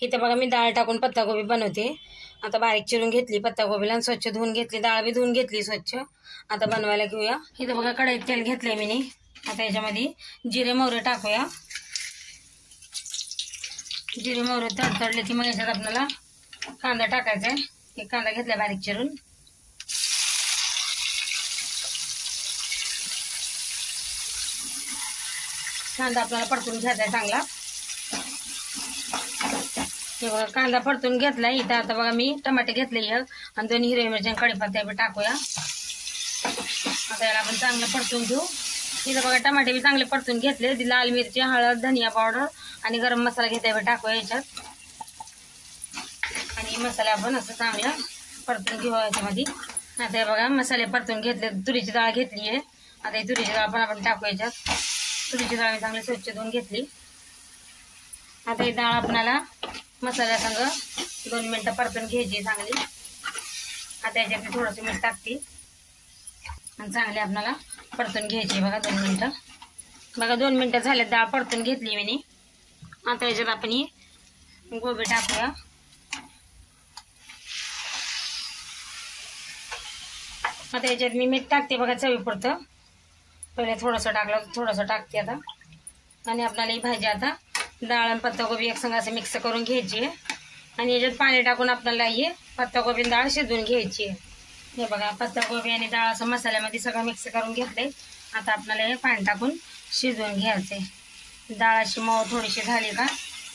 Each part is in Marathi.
इथे बघा मी डाळ टाकून पत्ताकोबी बनवते। आता बारीक चिरून घेतली पत्ताकोबीला आणि स्वच्छ धुवून घेतली, डाळ बी धुवून घेतली स्वच्छ। आता बनवायला घेऊया। इथे बघा कढईत तेल घेतलंय मी। आता याच्यामध्ये जिरे मोहरी टाकूया। जिरे मोहरी तडतडले की मग याच्यात आपल्याला कांदा टाकायचा आहे। एक कांदा घेतला बारीक चिरून। कांदा आपल्याला परतून घ्यायचा आहे चांगला। हे बघा कांदा परतून घेतलाय। इथं आता बघा मी टमाटे घेतले एक आणि 2 हिरव्या मिरच्या कढीपत्ता बी टाकूया। आता याला आपण चांगलं परतून घेऊ। इथं बघा टमाटे बी चांगले परतून घेतले। लाल मिरची, हळद, धनिया पावडर आणि गरम मसाला घेतला बी टाकूया याच्यात। आणि मसाला आपण असं चांगलं परतून घेऊ याच्यामध्ये। आता हे बघा मसाले परतून घेतले। तुरीची डाळ घेतली आहे। आता ही तुरीची डाळ पण आपण टाकू याच्यात। तुरीची डाळ चांगली स्वच्छ धुवून घेतली। आता ही डाळ आपल्याला मसाल्यासंग 2 मिनिटं परतून घ्यायची चांगली। आता याच्यात थोडंसं मीठ टाकते आणि चांगली आपल्याला परतून घ्यायची बघा 2 मिनिटं। बघा 2 मिनिटं झाले, डाळ परतून घेतली मी। आता याच्यात आपण ही गोबी टाकूया। आता याच्यात मी मीठ टाकते बघा चवीपुरतं। पहिले थोडंसं टाकलं, थोडंसं टाकते आता। आणि आपल्याला ही भाजी आता डाळ आणि पत्ताकोबी एक संग असं मिक्स करून घ्यायची आहे। आणि याच्यात पाणी टाकून आपल्याला ही पत्ताकोबी आणि डाळ शिजवून घ्यायची आहे। हे बघा पत्ताकोबी आणि डाळ असं मसाल्यामध्ये सगळं मिक्स करून घेतलंय। आता आपल्याला हे पाणी टाकून शिजवून घ्यायचंय। डाळ अशी मऊ थोडीशी झाली का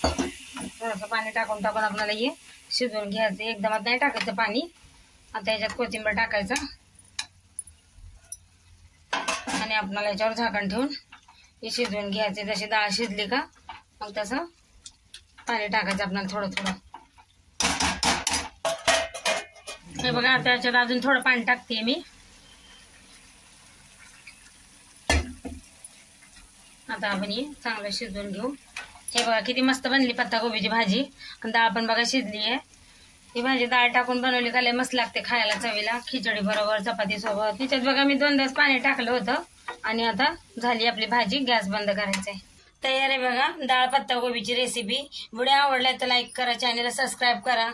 थोडंसं पाणी टाकून आपल्याला हे शिजवून घ्यायचं। एकदमच नाही टाकायचं पाणी। आता याच्यात कोथिंबीर टाकायचं आणि आपल्याला याच्यावर झाकण ठेवून हे शिजवून घ्यायचे। जशी डाळ शिजली का मग तसं पाणी टाकायचं आपल्याला थोडं थोडं। हे बघा आता याच्यात अजून थोडं पाणी टाकते मी। आता आपण हे चांगलं शिजवून घेऊ। हे बघा किती मस्त बनली पत्ताकोबीची भाजी आणि डाळ पण बघा शिजली आहे। ही भाजी डाळ टाकून बनवली का लय मस्त लागते खायला चवीला, खिचडी बरोबर, चपाती सोबत। त्याच्यात बघा मी 2 पाणी टाकलं होतं आणि आता झाली आपली भाजी। गॅस बंद करायचा आहे। तयार आहे बघा डाळ पत्ताकोबीची रेसिपी। व्हिडिओ आवडला तर लाईक करा, चॅनलला सबस्क्राईब करा।